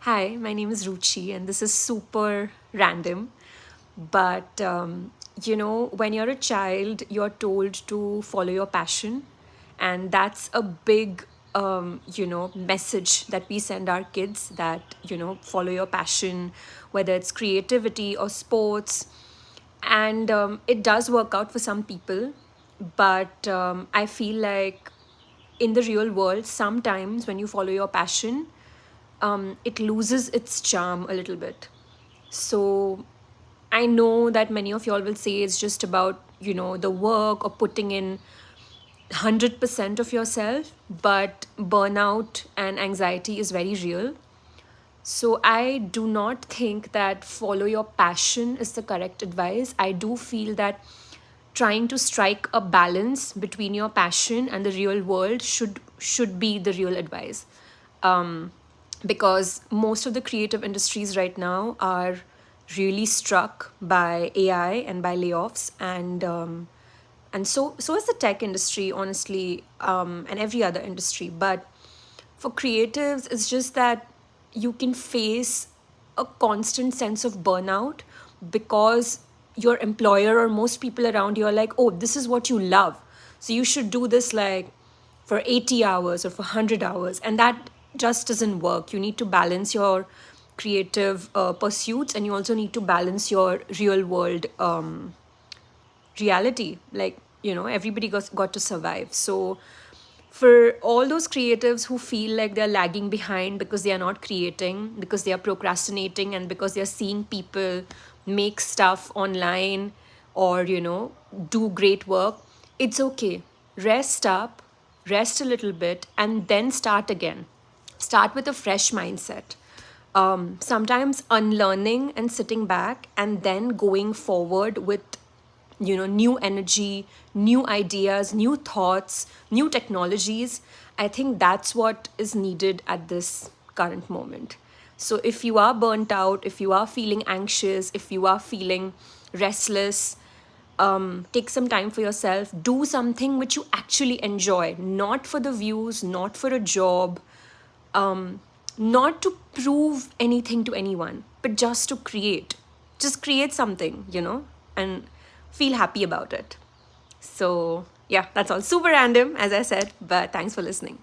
Hi, my name is Ruchi, and this is super random. But, when you're a child, you're told to follow your passion. And that's a big, message that we send our kids that, follow your passion, whether it's creativity or sports. And it does work out for some people. But I feel like in the real world, sometimes when you follow your passion, it loses its charm a little bit. So I know that many of y'all will say it's just about, the work or putting in 100% of yourself, but burnout and anxiety is very real. So I do not think that follow your passion is the correct advice. I do feel that trying to strike a balance between your passion and the real world should be the real advice. Because most of the creative industries right now are really struck by AI and by layoffs, and so is the tech industry, honestly, and every other industry. But for creatives, it's just that you can face a constant sense of burnout because your employer or most people around you are like, oh, this is what you love. So you should do this like for 80 hours or for 100 hours. And that just doesn't work. You need to balance your creative pursuits, and you also need to balance your real world reality. Like, everybody got to survive. So for all those creatives who feel like they're lagging behind because they are not creating, because they are procrastinating, and because they're seeing people make stuff online or, do great work, it's okay. Rest up, rest a little bit, and then start again. Start with a fresh mindset. Sometimes unlearning and sitting back and then going forward with new energy, new ideas, new thoughts, new technologies. I think that's what is needed at this current moment. So if you are burnt out, if you are feeling anxious, if you are feeling restless, take some time for yourself. Do something which you actually enjoy, not for the views, not for a job, not to prove anything to anyone, but just to create. Just create something, and feel happy about it. So, yeah, that's all super random, as I said, but thanks for listening.